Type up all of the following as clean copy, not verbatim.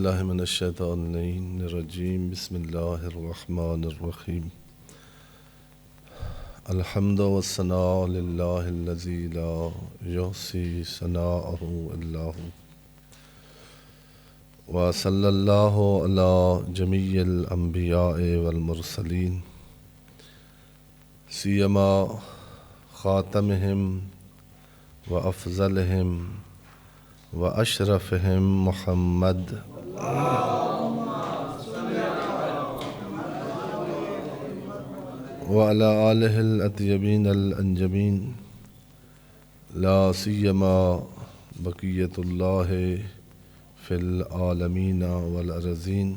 الله من الشيطان الرجيم. بسم الله الرحمن الرحيم. الحمد والثناء لله الذي لا يحصي ثناءه إلا هو، وصلى الله على جميع الأنبياء والمرسلين سيما خاتمهم وأفضلهم وأشرفهم محمد وعلى آله الأطيبين الأنجمين، لا سيما بقية الله في العالمين والأرضين،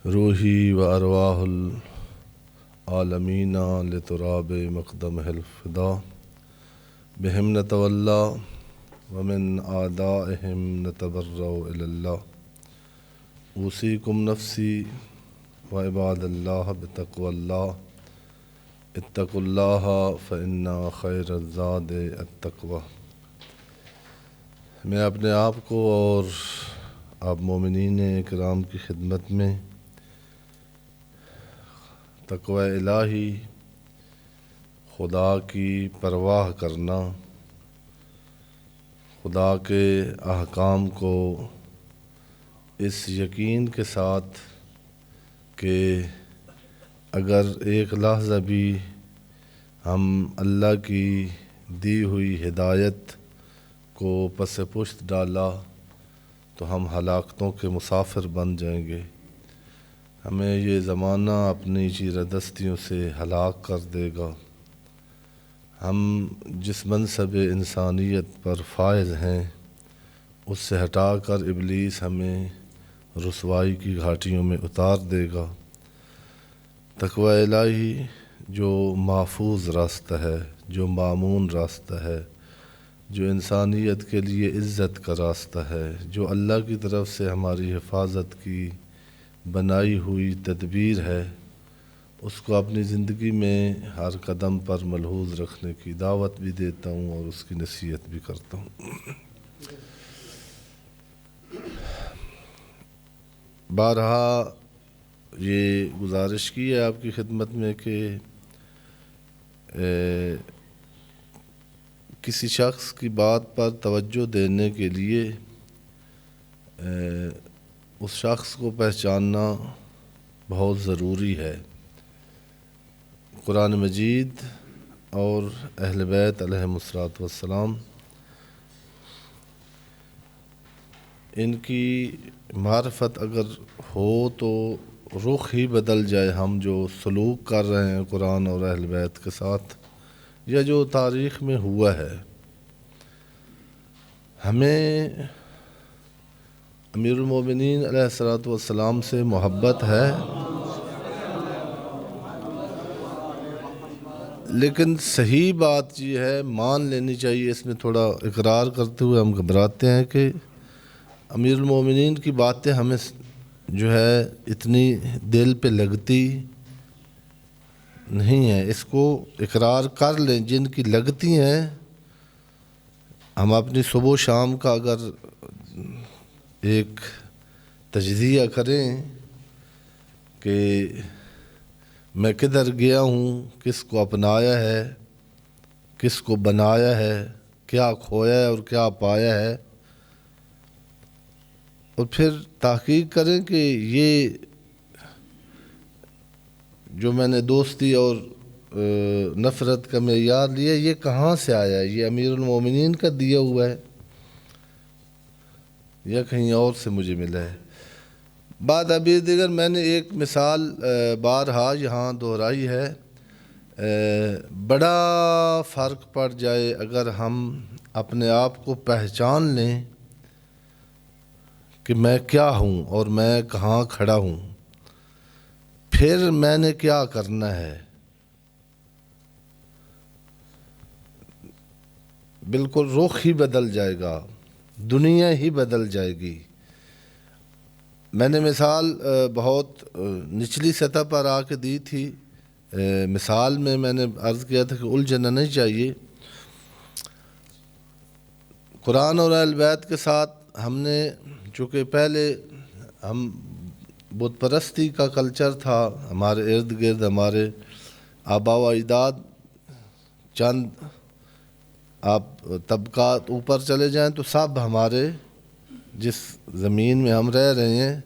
روحي وأرواح العالمين لتراب مقدمه الفداء، بهم نتولى ومن أعدائهم نتبرأ إلى الله. أوصيكم نفسي وعباد الله بتقوى الله. اتقوا الله فإن خير الزاد التقوى. میں اپنے آپ کو اور آپ مومنین کرام کی خدمت میں تقوی الہی، خدا کی پرواہ کرنا، خدا کے احکام کو اس یقین کے ساتھ کہ اگر ایک لحظہ بھی ہم اللہ کی دی ہوئی ہدایت کو پس پشت ڈالا تو ہم ہلاکتوں کے مسافر بن جائیں گے، ہمیں یہ زمانہ اپنی چیردستیوں سے ہلاک کر دے گا، ہم جس منصب انسانیت پر فائز ہیں اس سے ہٹا کر ابلیس ہمیں رسوائی کی گھاٹیوں میں اتار دے گا۔ تقوی الہی جو محفوظ راستہ ہے، جو مامون راستہ ہے، جو انسانیت کے لیے عزت کا راستہ ہے، جو اللہ کی طرف سے ہماری حفاظت کی بنائی ہوئی تدبیر ہے، اس کو اپنی زندگی میں ہر قدم پر ملحوظ رکھنے کی دعوت بھی دیتا ہوں اور اس کی نصیحت بھی کرتا ہوں۔ بارہا یہ گزارش کی ہے آپ کی خدمت میں کہ کسی شخص کی بات پر توجہ دینے کے لیے اس شخص کو پہچاننا بہت ضروری ہے۔ قرآن مجید اور اہل بیت علیہم السلام ان کی معرفت اگر ہو تو رخ ہی بدل جائے، ہم جو سلوک کر رہے ہیں قرآن اور اہل بیت کے ساتھ یا جو تاریخ میں ہوا ہے۔ ہمیں امیر المومنین علیہ السلام سے محبت ہے، لیکن صحیح بات یہ ہے، مان لینی چاہیے، اس میں تھوڑا اقرار کرتے ہوئے ہم گھبراتے ہیں کہ امیر المومنین کی باتیں ہمیں جو ہے اتنی دل پہ لگتی نہیں ہیں، اس کو اقرار کر لیں جن کی لگتی ہیں۔ ہم اپنی صبح و شام کا اگر ایک تجزیہ کریں کہ میں کدھر گیا ہوں، کس کو اپنایا ہے، کس کو بنایا ہے، کیا کھویا ہے اور کیا پایا ہے، اور پھر تحقیق کریں کہ یہ جو میں نے دوستی اور نفرت کا معیار لیا یہ کہاں سے آیا ہے، یہ امیر المومنین کا دیا ہوا ہے یا کہیں اور سے مجھے ملا ہے۔ بعد ابھی دیگر میں نے ایک مثال بارہا یہاں دہرائی ہے، بڑا فرق پڑ جائے اگر ہم اپنے آپ کو پہچان لیں کہ میں کیا ہوں اور میں کہاں کھڑا ہوں، پھر میں نے کیا کرنا ہے، بالکل رخ ہی بدل جائے گا، دنیا ہی بدل جائے گی۔ میں نے مثال بہت نچلی سطح پر آ کے دی تھی، مثال میں نے عرض کیا تھا کہ الجھنا نہیں چاہیے۔ قرآن اور اہل بیت کے ساتھ ہم نے چونکہ پہلے ہم بت پرستی کا کلچر تھا ہمارے ارد گرد، ہمارے آبا و اجداد، چند آپ طبقات اوپر چلے جائیں تو سب ہمارے جس زمین میں ہم رہ رہے ہیں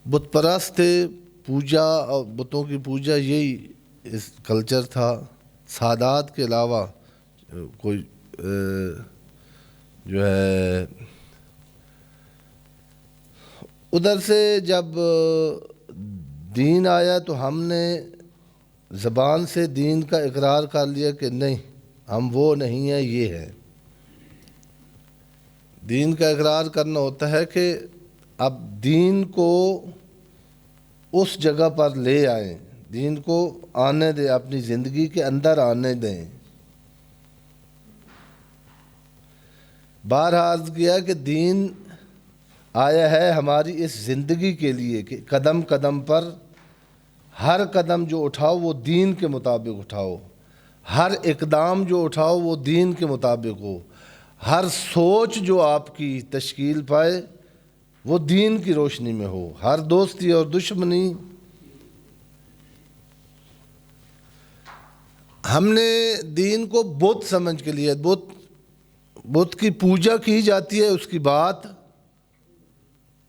بت پرست تھے، پوجا اور بتوں کی پوجا یہی اس کلچر تھا۔ سادات کے علاوہ کوئی جو ہے ادھر سے جب دین آیا تو ہم نے زبان سے دین کا اقرار کر لیا کہ نہیں، ہم وہ نہیں ہیں، یہ ہے۔ دین کا اقرار کرنا ہوتا ہے کہ اب دین کو اس جگہ پر لے آئیں، دین کو آنے دیں، اپنی زندگی کے اندر آنے دیں۔ بار عرض کیا کہ دین آیا ہے ہماری اس زندگی کے لیے کہ قدم قدم پر ہر قدم جو اٹھاؤ وہ دین کے مطابق اٹھاؤ، ہر اقدام جو اٹھاؤ وہ دین کے مطابق ہو، ہر سوچ جو آپ کی تشکیل پائے وہ دین کی روشنی میں ہو، ہر دوستی اور دشمنی۔ ہم نے دین کو بت سمجھ کے لیا، بت کی پوجا کی جاتی ہے، اس کی بات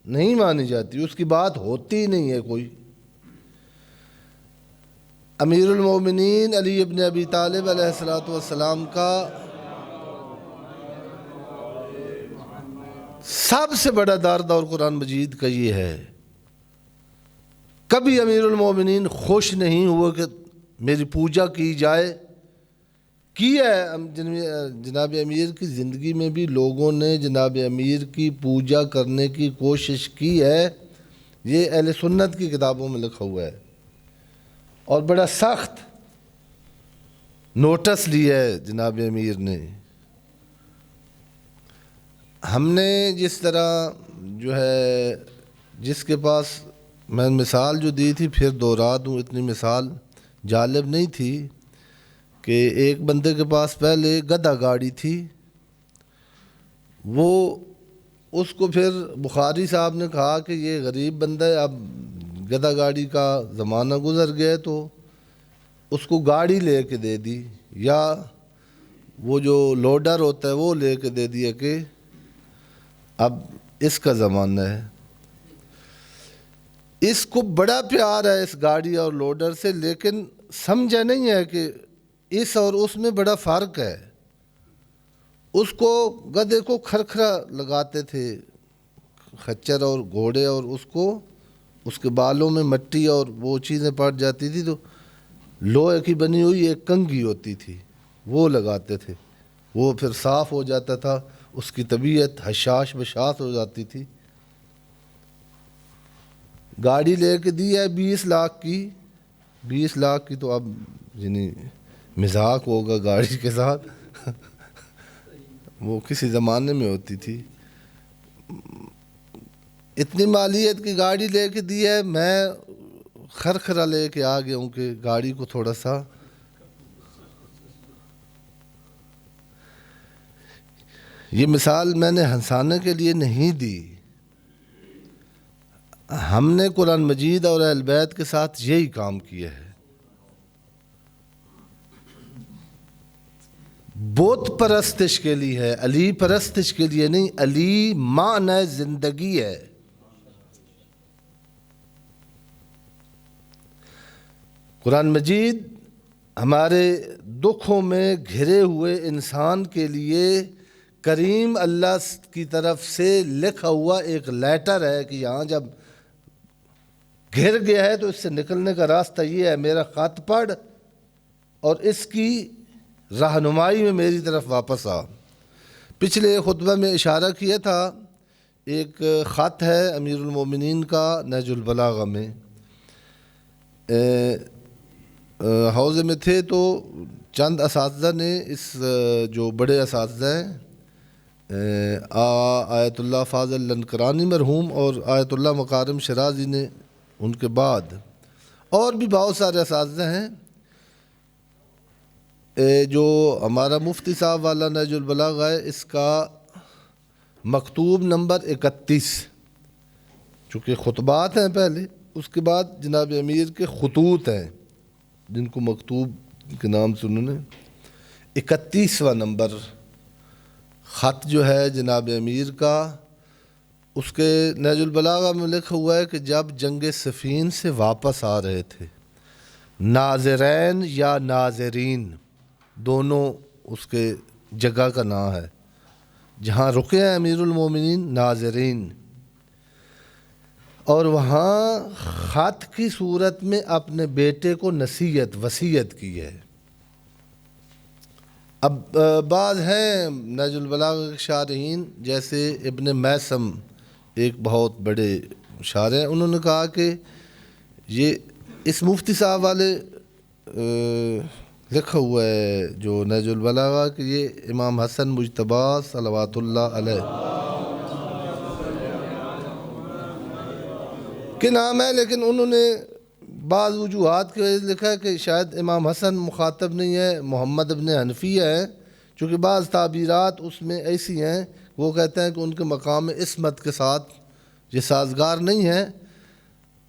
نہیں مانی جاتی، اس کی بات ہوتی نہیں ہے کوئی۔ امیر المومنین علی ابن ابی طالب علیہ السلام کا سب سے بڑا درد اور قرآن مجید کا یہ ہے، کبھی امیر المومنین خوش نہیں ہوئے کہ میری پوجا کی جائے۔ کی ہے جناب امیر کی زندگی میں بھی لوگوں نے جناب امیر کی پوجا کرنے کی کوشش کی ہے، یہ اہل سنت کی کتابوں میں لکھا ہوا ہے، اور بڑا سخت نوٹس لیا ہے جناب امیر نے۔ ہم نے جس طرح جو ہے جس کے پاس میں مثال جو دی تھی پھر دوہرا دوں، اتنی مثال جالب نہیں تھی کہ ایک بندے کے پاس پہلے گدھا گاڑی تھی، وہ اس کو پھر بخاری صاحب نے کہا کہ یہ غریب بندہ ہے، اب گدھا گاڑی کا زمانہ گزر گیا تو اس کو گاڑی لے کے دے دی، یا وہ جو لوڈر ہوتا ہے وہ لے کے دے دیا کہ اب اس کا زمانہ ہے۔ اس کو بڑا پیار ہے اس گاڑی اور لوڈر سے، لیکن سمجھا نہیں ہے کہ اس اور اس میں بڑا فرق ہے۔ اس کو گدھے کو کھرکھرا لگاتے تھے خچر اور گھوڑے، اور اس کو اس کے بالوں میں مٹی اور وہ چیزیں پڑ جاتی تھی تو لوہے کی بنی ہوئی ایک کنگھی ہوتی تھی وہ لگاتے تھے، وہ پھر صاف ہو جاتا تھا، اس کی طبیعت حشاش بشاش ہو جاتی تھی۔ گاڑی لے کے دی ہے 20 لاکھ کی، 20 لاکھ کی تو اب یعنی مذاق ہوگا گاڑی کے ساتھ وہ کسی زمانے میں ہوتی تھی۔ اتنی مالیت کی گاڑی لے کے دی ہے، میں خرخرا لے کے آ گیا ہوں کہ گاڑی کو تھوڑا سا یہ مثال میں نے ہنسانے کے لیے نہیں دی، ہم نے قرآن مجید اور اہل بیت کے ساتھ یہی کام کیا ہے۔ بت پرستش کے لیے ہے، علی پرستش کے لیے نہیں، علی معنی زندگی ہے۔ قرآن مجید ہمارے دکھوں میں گھرے ہوئے انسان کے لیے کریم اللہ کی طرف سے لکھا ہوا ایک لیٹر ہے کہ یہاں جب گھر گیا ہے تو اس سے نکلنے کا راستہ یہ ہے، میرا خط پڑھ اور اس کی رہنمائی میں میری طرف واپس آ۔ پچھلے خطبہ میں اشارہ کیا تھا، ایک خط ہے امیر المومنین کا نہج البلاغہ میں، حوضے میں تھے تو چند اساتذہ نے اس جو بڑے اساتذہ ہیں آیت اللہ فاضل لنکرانی مرحوم اور آیت اللہ مکارم شرازی نے، ان کے بعد اور بھی بہت سارے اساتذہ ہیں، جو ہمارا مفتی صاحب والا نہج البلاغہ ہے اس کا مکتوب نمبر 31، چونکہ خطبات ہیں پہلے، اس کے بعد جناب امیر کے خطوط ہیں جن کو مکتوب کے نام سے انہوں نے 31واں نمبر خط جو ہے جناب امیر کا، اس کے نہج البلاغہ میں لکھا ہوا ہے کہ جب جنگ صفین سے واپس آ رہے تھے، ناظرین یا ناظرین دونوں اس کے جگہ کا نام ہے، جہاں رکے ہیں امیر المومنین ناظرین، اور وہاں خط کی صورت میں اپنے بیٹے کو وصیت کی ہے۔ اب بعض ہیں نہج البلاغہ کے شارحین جیسے ابن میثم ایک بہت بڑے شارح ہیں، انہوں نے کہا کہ یہ اس مفتی صاحب والے لکھا ہوا ہے جو نہج البلاغہ کہ یہ امام حسن مجتبی صلوات اللہ علیہ کے نام ہے، لیکن انہوں نے بعض وجوہات کی وجہ سے لکھا ہے کہ شاید امام حسن مخاطب نہیں ہے، محمد ابن حنفیہ ہے، چونکہ بعض تعبیرات اس میں ایسی ہیں، وہ کہتے ہیں کہ ان کے مقام عصمت کے ساتھ یہ سازگار نہیں ہے۔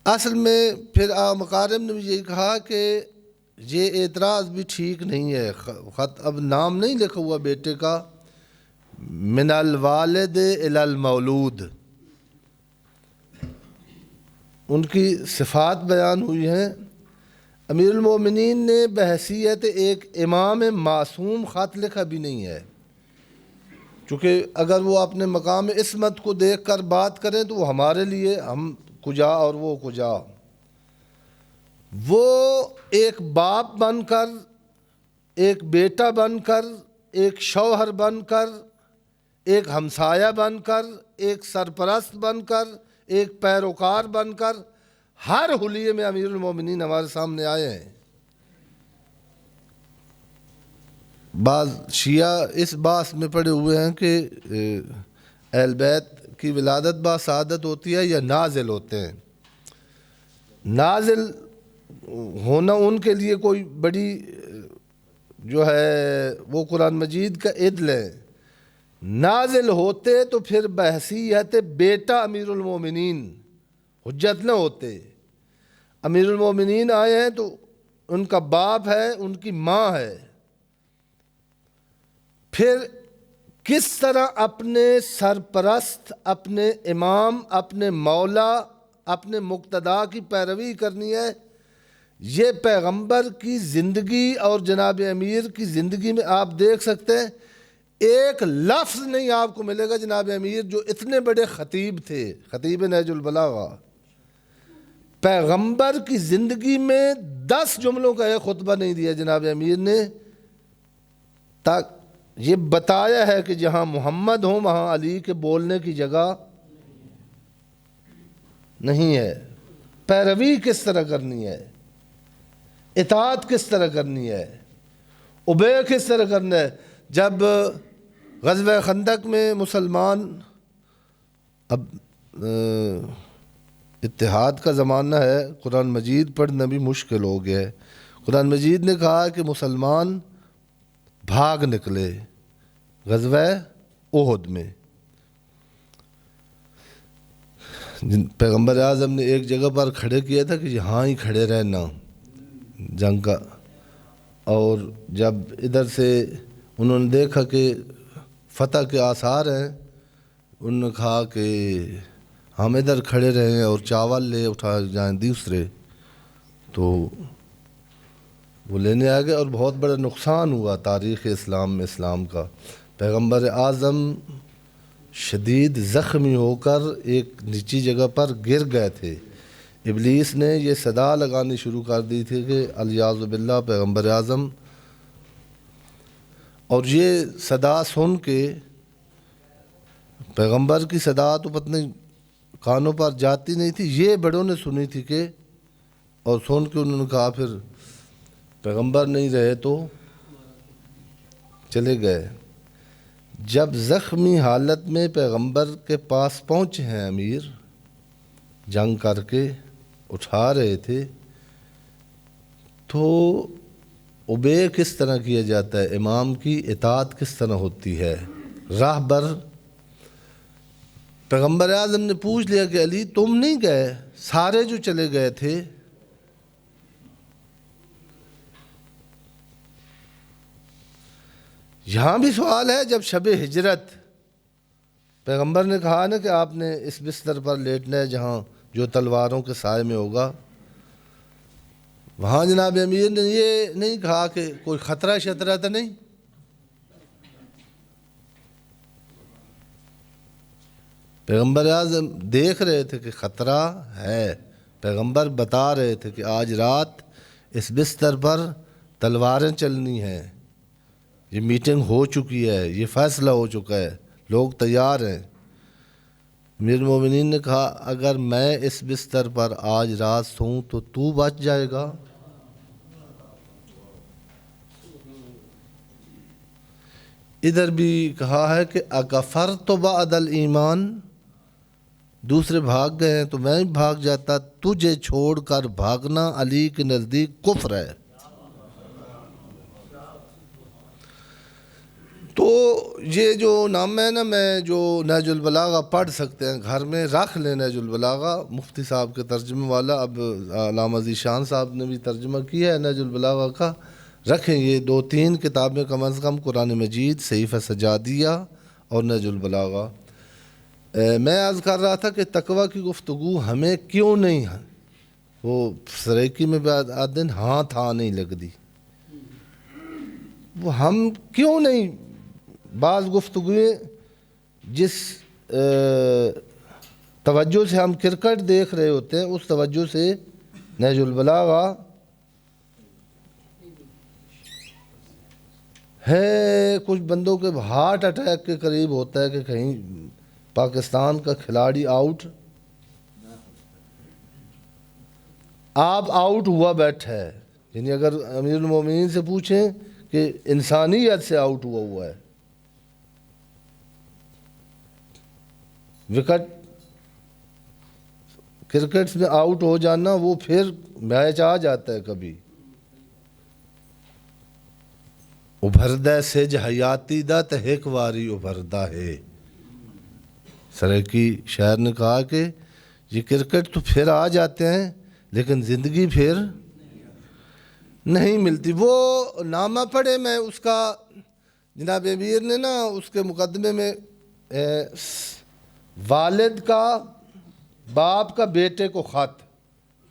اصل میں پھر مقارم نے بھی یہی کہا کہ یہ اعتراض بھی ٹھیک نہیں ہے، خط اب نام نہیں لکھا ہوا بیٹے کا، من الوالد الی المولود، ان کی صفات بیان ہوئی ہیں۔ امیر المومنین نے بحیثیت ایک امام معصوم خط لکھا بھی نہیں ہے، چونکہ اگر وہ اپنے مقام عصمت کو دیکھ کر بات کریں تو وہ ہمارے لیے ہم کجا اور وہ کجا، وہ ایک باپ بن کر، ایک بیٹا بن کر، ایک شوہر بن کر، ایک ہمسایہ بن کر، ایک سرپرست بن کر، ایک پیروکار بن کر، ہر حلیے میں امیر المومنین ہمارے سامنے آئے ہیں۔ بعض شیعہ اس باس میں پڑے ہوئے ہیں کہ اہل بیت کی ولادت باسعادت ہوتی ہے یا نازل ہوتے ہیں۔ نازل ہونا ان کے لیے کوئی بڑی جو ہے وہ قرآن مجید کا عدل ہے، نازل ہوتے تو پھر بحیثیت بیٹا امیر المومنین حجت نہ ہوتے۔ امیر المومنین آئے ہیں تو ان کا باپ ہے، ان کی ماں ہے، پھر کس طرح اپنے سرپرست، اپنے امام، اپنے مولا، اپنے مقتدا کی پیروی کرنی ہے، یہ پیغمبر کی زندگی اور جناب امیر کی زندگی میں آپ دیکھ سکتے ہیں۔ ایک لفظ نہیں آپ کو ملے گا جناب امیر جو اتنے بڑے خطیب تھے، خطیب نہج البلاغہ، پیغمبر کی زندگی میں 10 جملوں کا ایک خطبہ نہیں دیا جناب امیر نے، تاکہ یہ بتایا ہے کہ جہاں محمد ہوں وہاں علی کے بولنے کی جگہ نہیں ہے۔ پیروی کس طرح کرنی ہے، اطاعت کس طرح کرنی ہے، ابے کس طرح کرنا ہے۔ جب غزوہ خندق میں مسلمان، اب اتحاد کا زمانہ ہے، قرآن مجید پڑھنا بھی مشکل ہو گیا ہے، قرآن مجید نے کہا کہ مسلمان بھاگ نکلے غزوہ احد میں، پیغمبر اعظم نے ایک جگہ پر کھڑے کیا تھا کہ یہاں ہی کھڑے رہنا جنگ کا، اور جب ادھر سے انہوں نے دیکھا کہ فتح کے آثار ہیں، انہوں نے کہا کہ ہم ادھر کھڑے رہیں اور چاول لے اٹھا جائیں دوسرے، تو وہ لینے آ گئے اور بہت بڑا نقصان ہوا تاریخ اسلام میں اسلام کا۔ پیغمبر اعظم شدید زخمی ہو کر ایک نیچی جگہ پر گر گئے تھے، ابلیس نے یہ صدا لگانی شروع کر دی تھی کہ الیاذ باللہ پیغمبر اعظم، اور یہ صدا سن کے پیغمبر کی صدا تو پتہ نہیں کانوں پر جاتی نہیں تھی، یہ بڑوں نے سنی تھی کہ، اور سن کے انہوں نے کہا پھر پیغمبر نہیں رہے تو چلے گئے۔ جب زخمی حالت میں پیغمبر کے پاس پہنچے ہیں امیر، جنگ کر کے اٹھا رہے تھے، تو اوبے کس طرح کیا جاتا ہے، امام کی اطاعت کس طرح ہوتی ہے، راہبر پیغمبر اعظم نے پوچھ لیا کہ علی تم نہیں گئے، سارے جو چلے گئے تھے۔ یہاں بھی سوال ہے، جب شب ہجرت پیغمبر نے کہا نا کہ آپ نے اس بستر پر لیٹنا ہے جہاں جو تلواروں کے سائے میں ہوگا، وہاں جناب امیر نے یہ نہیں کہا کہ کوئی خطرہ شطرہ تو نہیں؟ پیغمبر اعظم دیکھ رہے تھے کہ خطرہ ہے، پیغمبر بتا رہے تھے کہ آج رات اس بستر پر تلواریں چلنی ہیں، یہ میٹنگ ہو چکی ہے، یہ فیصلہ ہو چکا ہے، لوگ تیار ہیں۔ امیر المومنین نے کہا اگر میں اس بستر پر آج رات سوں تو بچ جائے گا؟ ادھر بھی کہا ہے کہ اکفرت بعد الایمان، دوسرے بھاگ گئے ہیں تو میں بھاگ جاتا، تجھے چھوڑ کر بھاگنا علی کے نزدیک کفر ہے۔ تو یہ جو نام ہے نا، میں جو نہج البلاغہ پڑھ سکتے ہیں گھر میں، رکھ لیں نہج البلاغہ، مفتی صاحب کے ترجمے والا، اب علامہ ذیشان صاحب نے بھی ترجمہ کیا ہے نہج البلاغہ کا، رکھیں یہ 2-3 کتابیں کم از کم، قرآن مجید، صحیفہ سجادیہ اور نہج البلاغہ۔ میں عرض کر رہا تھا کہ تقوی کی گفتگو ہمیں کیوں نہیں ہے، وہ سریکی میں دن ہاں تھا نہیں لگ دی، وہ ہم کیوں نہیں بعض گفتگویں جس توجہ سے ہم کرکٹ دیکھ رہے ہوتے ہیں اس توجہ سے نہج البلاغہ ہے، کچھ بندوں کے ہارٹ اٹیک کے قریب ہوتا ہے کہ کہیں پاکستان کا کھلاڑی آؤٹ، آپ آؤٹ ہوا بیٹھا ہے، یعنی اگر امیر المومنین سے پوچھیں کہ انسانیت سے آؤٹ ہوا ہے، وکٹ کرکٹس میں آؤٹ ہو جانا، وہ پھر میچ آ جاتا ہے کبھی۔ ابھردہ سج حیاتی دا تہک واری ابھردہ ہے، سریکی شاعر نے کہا کہ یہ کرکٹ تو پھر آ جاتے ہیں لیکن زندگی پھر نہیں ملتی۔ وہ نامہ پڑھے، میں اس کا جناب امیر نے نا اس کے مقدمے میں والد کا باپ کا بیٹے کو خط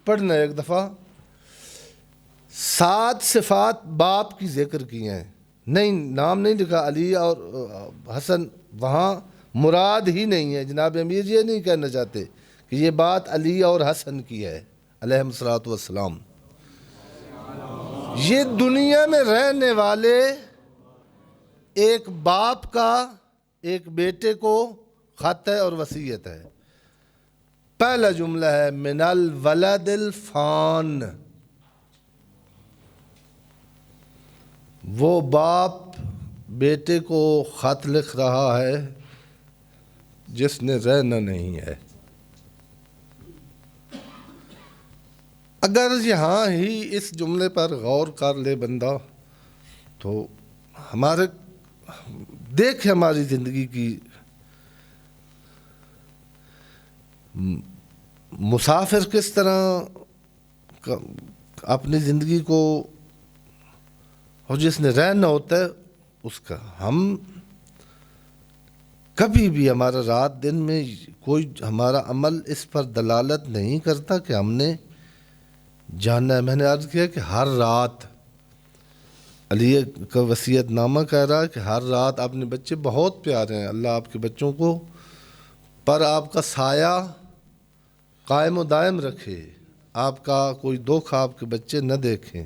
پڑھنا ایک دفعہ، 7 صفات باپ کی ذکر کی ہیں، نہیں نام نہیں لکھا علی اور حسن، وہاں مراد ہی نہیں ہے، جناب امیر یہ نہیں کہنا چاہتے کہ یہ بات علی اور حسن کی ہے علیہم الصلوۃ والسلام، یہ دنیا میں رہنے والے ایک باپ کا ایک بیٹے کو خط ہے اور وصیت ہے۔ پہلا جملہ ہے من الولد الفان، وہ باپ بیٹے کو خط لکھ رہا ہے جس نے رہنا نہیں ہے۔ اگر یہاں ہی اس جملے پر غور کر لے بندہ تو ہمارے دیکھ ہماری زندگی کی، مسافر کس طرح اپنی زندگی کو، اور جس نے رہنا ہوتا ہے اس کا، ہم کبھی بھی ہمارا رات دن میں کوئی ہمارا عمل اس پر دلالت نہیں کرتا کہ ہم نے جاننا ہے۔ میں نے عرض کیا کہ ہر رات علی کا وصیت نامہ کہہ رہا ہے کہ ہر رات اپنے بچے بہت پیارے ہیں، اللہ آپ کے بچوں کو پر آپ کا سایہ قائم و دائم رکھے، آپ کا کوئی دکھ آپ کے بچے نہ دیکھیں۔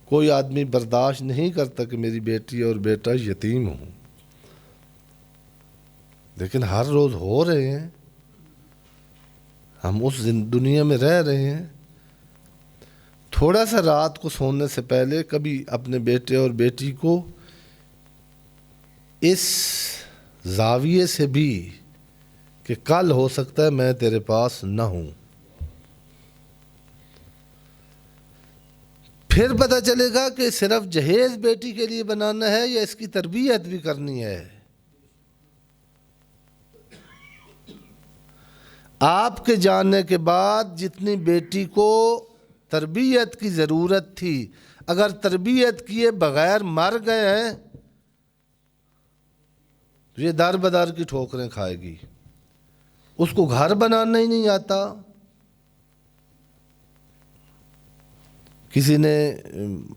کوئی آدمی برداشت نہیں کرتا کہ میری بیٹی اور بیٹا یتیم ہوں، لیکن ہر روز ہو رہے ہیں، ہم اس دنیا میں رہ رہے ہیں۔ تھوڑا سا رات کو سونے سے پہلے کبھی اپنے بیٹے اور بیٹی کو اس زاویے سے بھی کہ کل ہو سکتا ہے میں تیرے پاس نہ ہوں، پھر پتہ چلے گا کہ صرف جہیز بیٹی کے لیے بنانا ہے یا اس کی تربیت بھی کرنی ہے۔ آپ کے جانے کے بعد جتنی بیٹی کو تربیت کی ضرورت تھی، اگر تربیت کیے بغیر مر گئے ہیں تو یہ در بدر کی ٹھوکریں کھائے گی. اس کو گھر بنانا ہی نہیں آتا. کسی نے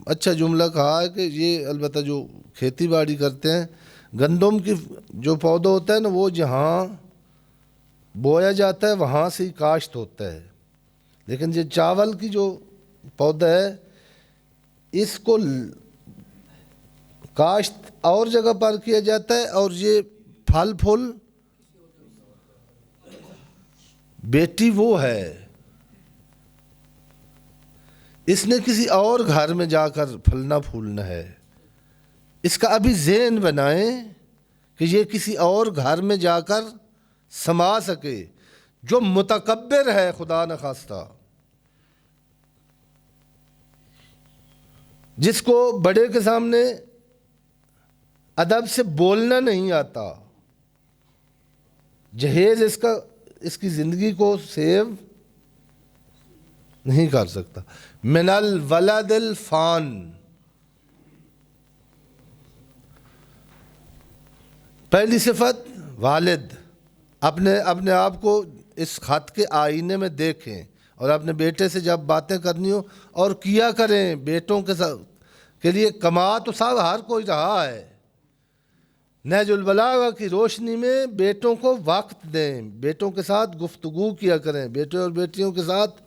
اچھا جملہ کہا ہے کہ یہ البتہ جو کھیتی باڑی کرتے ہیں، گندم کی جو پودا ہوتا ہے نا، وہ جہاں بویا جاتا ہے وہاں سے ہی کاشت ہوتا ہے، لیکن یہ چاول کی جو پودا ہے اس کو کاشت اور جگہ پر کیا جاتا ہے، اور یہ پھل پھول بیٹی وہ ہے، اس نے کسی اور گھر میں جا کر پھلنا پھولنا ہے. اس کا ابھی ذہن بنائیں کہ یہ کسی اور گھر میں جا کر سما سکے. جو متکبر ہے خدا نخواستہ، جس کو بڑے کے سامنے ادب سے بولنا نہیں آتا، جہیز اس کی زندگی کو سیو نہیں کر سکتا. من الولد الفان، پہلی صفت والد. اپنے آپ کو اس خط کے آئینے میں دیکھیں، اور اپنے بیٹے سے جب باتیں کرنی ہو اور کیا کریں. بیٹوں کے لیے کما تو سب ہر کوئی رہا ہے. نہج البلاغہ کی روشنی میں بیٹوں کو وقت دیں، بیٹوں کے ساتھ گفتگو کیا کریں. بیٹے اور بیٹیوں کے ساتھ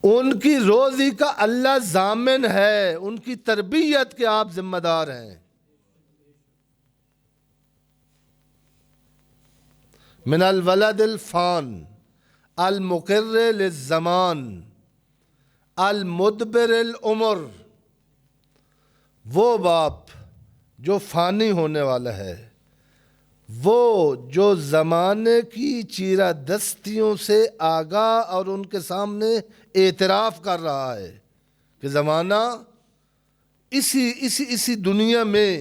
ان کی روزی کا اللہ ضامن ہے، ان کی تربیت کے آپ ذمہ دار ہیں. من الولد الفان المقر للزمان المدبر العمر، وہ باپ جو فانی ہونے والا ہے، وہ جو زمانے کی چیرہ دستیوں سے آگاہ اور ان کے سامنے اعتراف کر رہا ہے کہ زمانہ اسی دنیا میں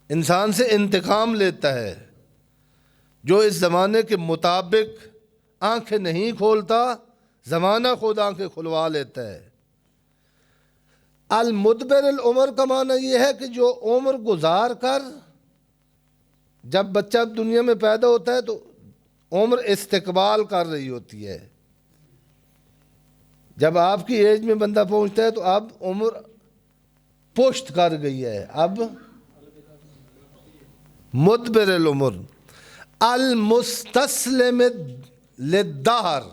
انسان سے انتقام لیتا ہے. جو اس زمانے کے مطابق آنکھیں نہیں کھولتا، زمانہ خود آنکھیں کھلوا لیتا ہے. المدبر العمر کا معنی یہ ہے کہ جو عمر گزار کر، جب بچہ دنیا میں پیدا ہوتا ہے تو عمر استقبال کر رہی ہوتی ہے. جب آپ کی ایج میں بندہ پہنچتا ہے تو اب عمر پشت کر گئی ہے. اب مدبر العمر المستسلم للدہر،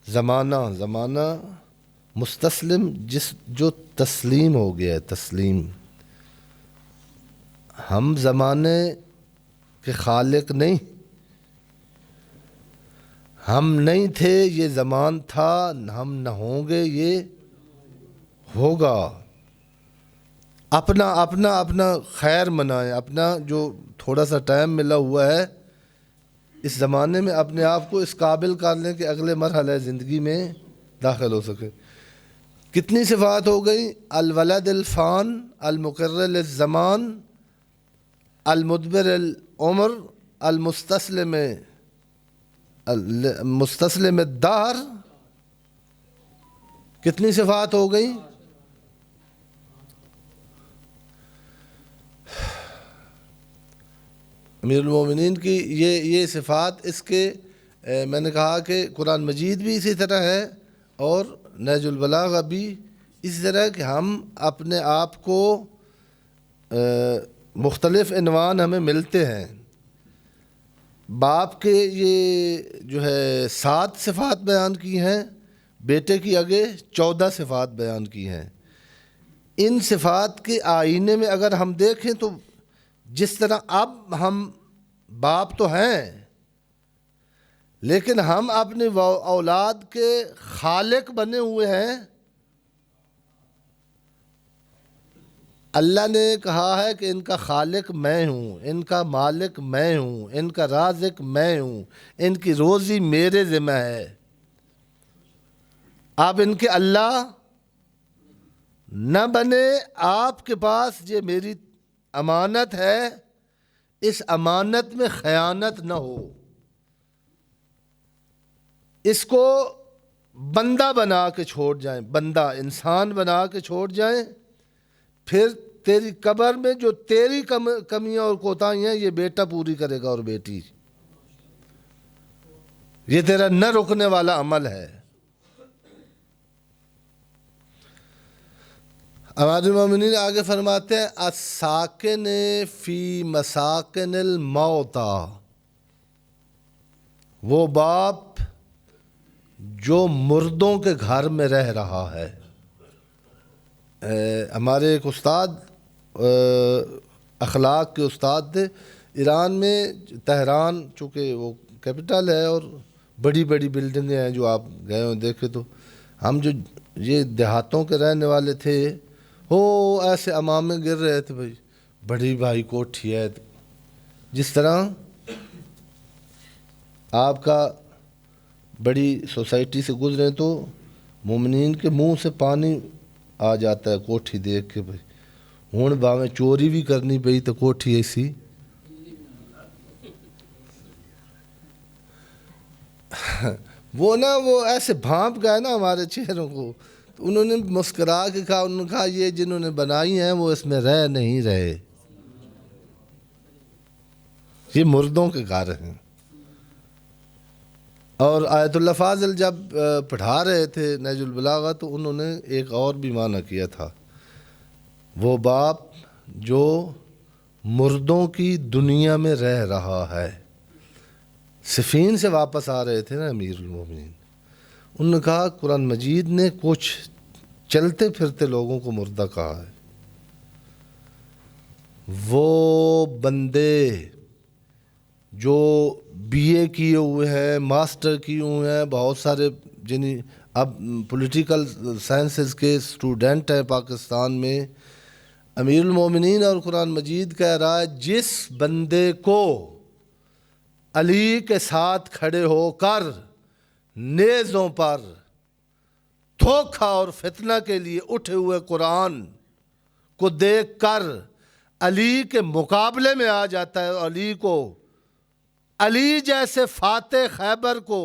زمانہ مستسلم جو تسلیم ہو گیا ہے. تسلیم. ہم زمانے کے خالق نہیں، ہم نہیں تھے یہ زمان تھا، ہم نہ ہوں گے یہ ہوگا. اپنا خیر منائیں. اپنا جو تھوڑا سا ٹائم ملا ہوا ہے اس زمانے میں اپنے آپ کو اس قابل کر لیں کہ اگلے مرحلہ زندگی میں داخل ہو سکے. کتنی صفات ہو گئی؟ الولد الفان المقر للزمان المدبر العمر المستسلم الدہر. کتنی صفات ہو گئی؟ امیر المومنین کی یہ صفات، اس کے میں نے کہا کہ قرآن مجید بھی اسی طرح ہے اور نہج البلاغہ بھی اسی طرح کہ ہم اپنے آپ کو مختلف عنوان ہمیں ملتے ہیں. باپ کے یہ جو ہے 7 صفات بیان کی ہیں، بیٹے کی آگے 14 صفات بیان کی ہیں. ان صفات کے آئینے میں اگر ہم دیکھیں تو جس طرح اب ہم باپ تو ہیں لیکن ہم اپنی اولاد کے خالق بنے ہوئے ہیں. اللہ نے کہا ہے کہ ان کا خالق میں ہوں، ان کا مالک میں ہوں، ان کا رازق میں ہوں، ان کی روزی میرے ذمہ ہے. آپ ان کے اللہ نہ بنے، آپ کے پاس یہ میری امانت ہے، اس امانت میں خیانت نہ ہو، اس کو بندہ بنا کے چھوڑ جائیں، بندہ انسان بنا کے چھوڑ جائیں، پھر تیری قبر میں جو تیری کمیاں اور کوتاہیاں یہ بیٹا پوری کرے گا اور بیٹی، یہ تیرا نہ رکنے والا عمل ہے۔ ہمارے مومنین آگے فرماتے ہیں الساکن فی مساکن الموتى، وہ باپ جو مردوں کے گھر میں رہ رہا ہے۔ ہمارے ایک استاد اخلاق کے استاد تھے ایران میں، تہران چونکہ وہ کیپٹل ہے اور بڑی بڑی بلڈنگیں ہیں، جو آپ گئے ہوں دیکھے تو ہم جو یہ دیہاتوں کے رہنے والے تھے وہ ایسے امامے گر رہے تھے، بھائی بڑی بھائی کوٹھی ہے، جس طرح آپ کا بڑی سوسائٹی سے گزرے تو مومنین کے منہ سے پانی آ جاتا ہے کوٹھی دیکھ کے، بھائی ہوں باویں چوری بھی کرنی پئی تو کوٹھی ایسی وہ ایسے بھانپ گئے نا ہمارے چہروں کو، تو انہوں نے مسکرا کے کہا، انہوں نے کہا یہ جنہوں نے بنائی ہیں وہ اس میں رہ نہیں رہے، یہ مردوں کے گھر ہیں۔ اور آیت اللہ فاضل جب پڑھا رہے تھے نہج البلاغہ تو انہوں نے ایک اور بھی معنی کیا تھا، وہ باپ جو مردوں کی دنیا میں رہ رہا ہے۔ صفین سے واپس آ رہے تھے نا امیر المومنین، انہوں نے کہا قرآن مجید نے کچھ چلتے پھرتے لوگوں کو مردہ کہا ہے، وہ بندے جو بی اے کیے ہوئے ہیں، ماسٹر کیے ہوئے ہیں، بہت سارے جنہیں اب پولیٹیکل سائنسز کے اسٹوڈنٹ ہیں پاکستان میں، امیر المومنین اور قرآن مجید کہہ رہا ہے جس بندے کو علی کے ساتھ کھڑے ہو کر نیزوں پر دھوکہ اور فتنہ کے لیے اٹھے ہوئے قرآن کو دیکھ کر علی کے مقابلے میں آ جاتا ہے، علی کو، علی جیسے فاتح خیبر کو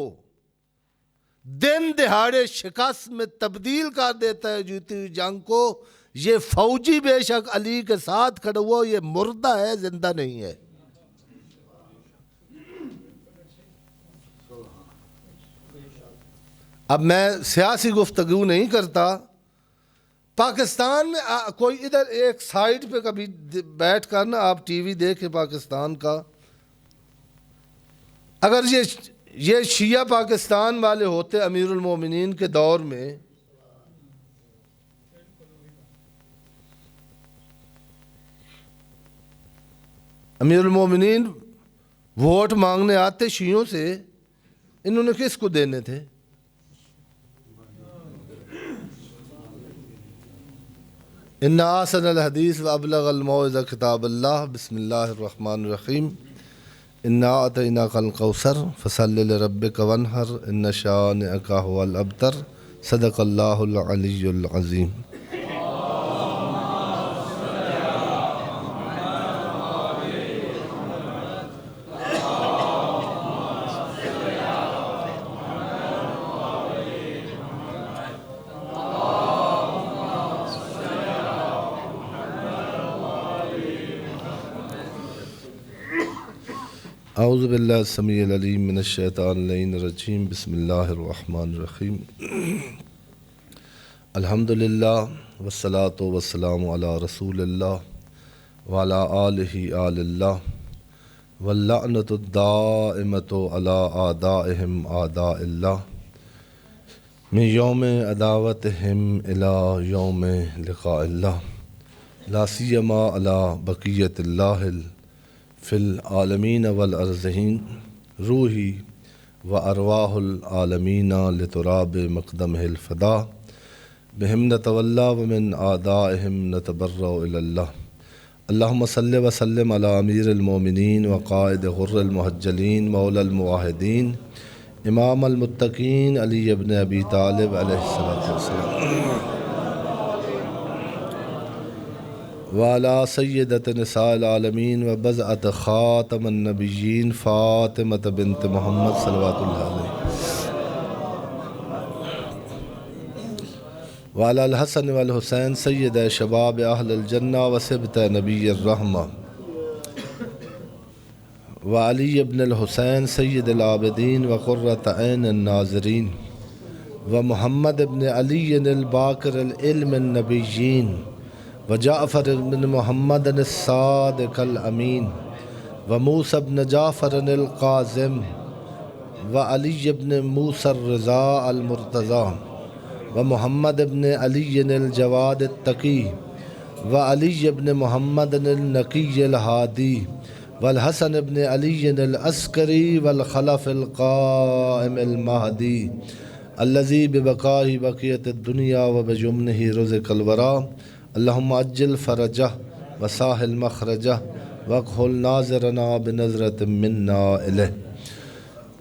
دن دہاڑے شکست میں تبدیل کر دیتا ہے جیتی ہوئی جنگ کو، یہ فوجی بے شک علی کے ساتھ کھڑا ہوا یہ مردہ ہے، زندہ نہیں ہے۔ اب میں سیاسی گفتگو نہیں کرتا، پاکستان میں کوئی ادھر ایک سائٹ پہ کبھی بیٹھ کر نا آپ ٹی وی دیکھیں پاکستان کا، اگر یہ شیعہ پاکستان والے ہوتے امیر المومنین کے دور میں، امیر المومنین ووٹ مانگنے آتے شیعوں سے، انہوں نے کس کو دینے تھے؟ ان احسن الحدیث وابلغ الموعظہ کتاب اللہ، بسم اللہ الرحمن الرحیم، انا اعطیناک الکوثر فصل لربک وانحر ان شانئک هو الابتر، صدق اللہ العلی العظیم۔ اعوذ باللہ السمیع العلیم من الشیطان اللعین الرجیم، بسم اللہ الرحمن الرحیم۔ الحمدللہ والصلاة والسلام علی رسول اللہ وعلی آلہ آل اللہ واللعنۃ الدائمۃ علی اعدائہم اعداء اللہ من یوم عداوتہم الی یوم لقاء اللہ، لا سیما علی بقیت اللہ فی العالمین والارضین، روحی و ارواح العالمین لتراب مقدمہ الفدا، بہم نتولا ومن اعدائہم نتبرأ الی اللہ۔ اللہم صلی وسلم علی امیر المومنین وقائد غر المحجلین مولا الموحدین امام المتقین علی ابن ابی طالب علیہ السلام وعلی سیدۃ نساء العالمین و بضعۃ خاتم النبیین فاطمۃ بنت محمد صلوات اللہ علیہ وعلی الحسن والحسین سید شباب اہل الجنہ و صبط نبی الرحمہ وعلی ابن الحسین سید العابدین و قرۃ عین الناظرین و محمد ابن علی الباقر العلم النبیین و جعفر ابن محمد الصادق الامین و موسیٰ ابن جعفر القاسم و علی ابن موسیٰ الرضا المرتضی و محمد ابن علی الجواد التقی و علی ابن محمد النقی الہادی والحسن ابن علی العسکری والخلف القائم المہدی الذی ببقائہ بقیت الدنیا و بجمنہ رزق الورا اللہم عجل فرجہ وساہل مخرجہ وقحل ناظرنا بنظرت منا الیہ۔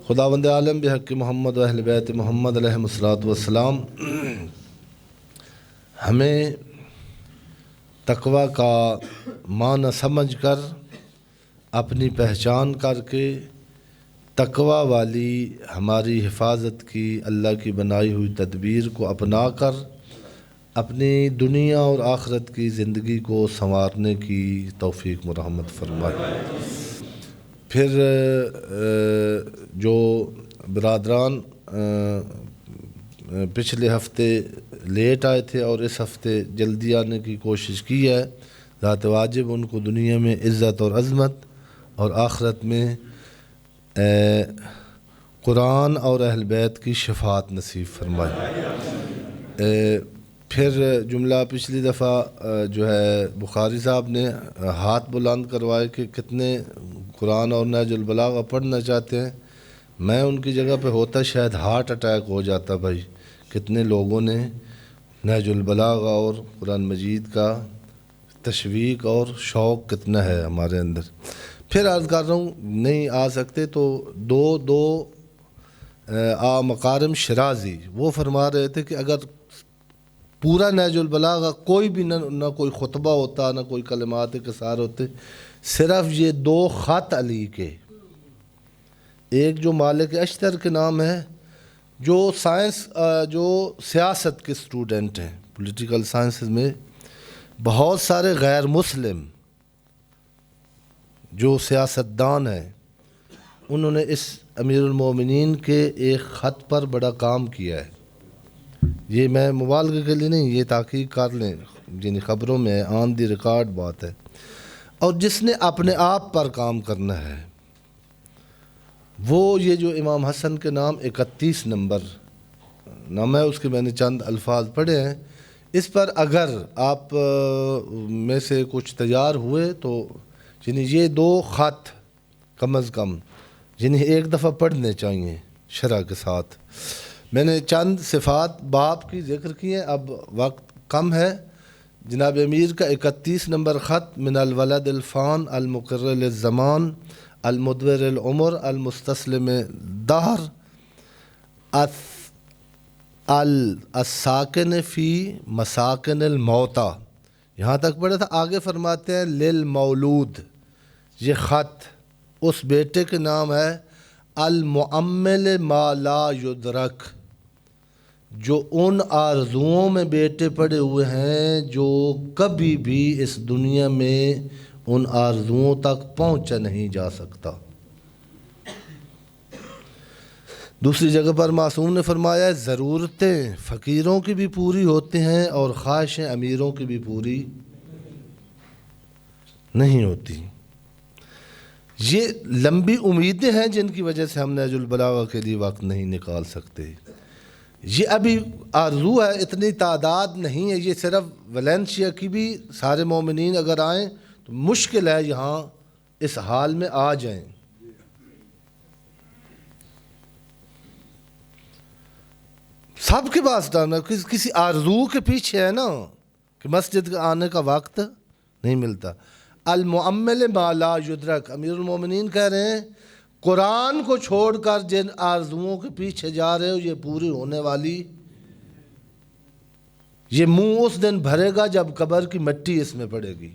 خداوند عالم بحق محمد و اہل بیت محمد علیہ السلام ہمیں تقوی کا معنی سمجھ کر اپنی پہچان کر کے تقوی والی ہماری حفاظت کی اللہ کی بنائی ہوئی تدبیر کو اپنا کر اپنی دنیا اور آخرت کی زندگی کو سنوارنے کی توفیق مرحمت فرمائے۔ پھر جو برادران پچھلے ہفتے لیٹ آئے تھے اور اس ہفتے جلدی آنے کی کوشش کی ہے، ذات واجب ان کو دنیا میں عزت اور عظمت اور آخرت میں قرآن اور اہل بیت کی شفاعت نصیب فرمائے۔ پھر جملہ پچھلی دفعہ جو ہے بخاری صاحب نے ہاتھ بلند کروائے کہ کتنے قرآن اور نہج البلاغہ پڑھنا چاہتے ہیں۔ میں ان کی جگہ پہ ہوتا شاید ہارٹ اٹیک ہو جاتا بھائی، کتنے لوگوں نے نہج البلاغہ اور قرآن مجید کا تشویق اور شوق کتنا ہے ہمارے اندر۔ پھر عرض کر رہا ہوں نہیں آ سکتے تو دو مقارم شرازی وہ فرما رہے تھے کہ اگر پورا نہج البلاغہ کوئی بھی نہ کوئی خطبہ ہوتا نہ کوئی کلمات قصار ہوتے، صرف یہ 2 خط علی کے، ایک جو مالک اشتر کے نام ہے، جو جو سیاست کے سٹوڈنٹ ہیں، پولیٹیکل سائنسز میں بہت سارے غیر مسلم جو سیاستدان ہیں، انہوں نے اس امیر المومنین کے ایک خط پر بڑا کام کیا ہے۔ یہ میں مبالغے کے لیے نہیں، یہ تحقیق کر لیں، یعنی خبروں میں آن دی ریکارڈ بات ہے۔ اور جس نے اپنے آپ پر کام کرنا ہے وہ یہ جو امام حسن کے نام 31 نمبر نام ہے، اس کے میں نے چند الفاظ پڑھے ہیں، اس پر اگر آپ میں سے کچھ تیار ہوئے تو یعنی یہ 2 خط کم از کم یعنی ایک دفعہ پڑھنے چاہیے شرح کے ساتھ۔ میں نے چند صفات باپ کی ذکر کی ہیں، اب وقت کم ہے۔ جناب امیر کا 31 نمبر خط: من الولد الفان المقر للزمان المدبر العمر المستسلم دہر الساکن فی مساکن الموتا، یہاں تک پڑھا تھا۔ آگے فرماتے ہیں للمولود، یہ خط اس بیٹے کے نام ہے، المعمل ما لا یدرک، جو ان آرزوؤں میں بیٹے پڑے ہوئے ہیں جو کبھی بھی اس دنیا میں ان آرزوؤں تک پہنچا نہیں جا سکتا۔ دوسری جگہ پر معصوم نے فرمایا ضرورتیں فقیروں کی بھی پوری ہوتی ہیں اور خواہشیں امیروں کی بھی پوری نہیں ہوتی۔ یہ لمبی امیدیں ہیں جن کی وجہ سے ہم نہج البلاغہ کے لیے وقت نہیں نکال سکتے۔ یہ ابھی آرزو ہے، اتنی تعداد نہیں ہے، یہ صرف ویلنسیا کی بھی سارے مومنین اگر آئیں تو مشکل ہے یہاں اس حال میں آ جائیں۔ سب کے پاس ٹائم ہے، کسی آرزو کے پیچھے ہے نا کہ مسجد کے آنے کا وقت نہیں ملتا۔ المعمل ما لا یدرک، امیر المومنین کہہ رہے ہیں قرآن کو چھوڑ کر جن آرزوؤں کے پیچھے جا رہے ہو یہ پوری ہونے والی، یہ منہ اس دن بھرے گا جب قبر کی مٹی اس میں پڑے گی۔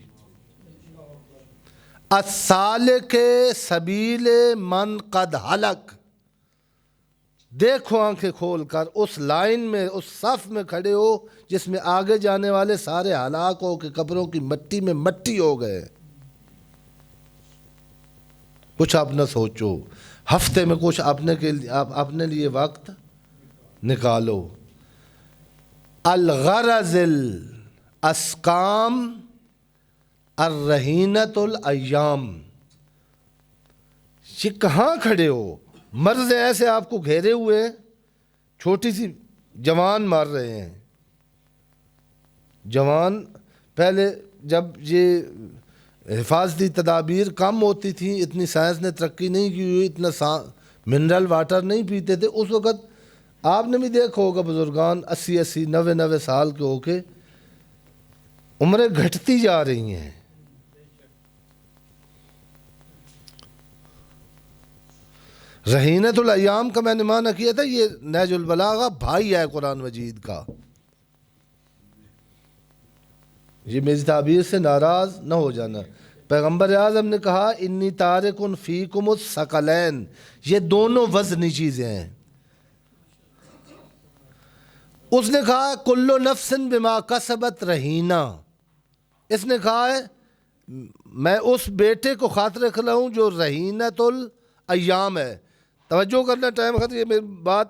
السالک سبیل من قد حلق، دیکھو آنکھیں کھول کر اس لائن میں، اس صف میں کھڑے ہو جس میں آگے جانے والے سارے ہلاک ہو کے قبروں کی مٹی میں مٹی ہو گئے۔ کچھ اپنا سوچو، ہفتے میں کچھ اپنے لیے وقت نکالو۔ الغرض الاسقام الرہینۃ الایام، یہ کہاں کھڑے ہو؟ مرض ایسے آپ کو گھیرے ہوئے ہیں، چھوٹی سی جوان مار رہے ہیں۔ جوان پہلے جب یہ حفاظتی تدابیر کم ہوتی تھیں، اتنی سائنس نے ترقی نہیں کی ہوئی، اتنا منرل واٹر نہیں پیتے تھے، اس وقت آپ نے بھی دیکھا ہوگا بزرگان 80 90 سال کے ہو کے عمریں گھٹتی جا رہی ہیں۔ رہینۃ الایام کا میں نے معنی کیا تھا، یہ نہج البلاغہ بھائی ہے قرآن مجید کا، یہ میری تعبیر سے ناراض نہ ہو جانا۔ پیغمبر اعظم نے کہا انی تارک فیکم الثقلین، یہ دونوں وزنی چیزیں ہیں۔ اس نے کہا کل نفس بما کسبت رہینہ، اس نے کہا ہے میں اس بیٹے کو خاطر کھلاؤں جو رہینۃ الایام ہے۔ توجہ کرنا، ٹائم خطر، یہ میری بات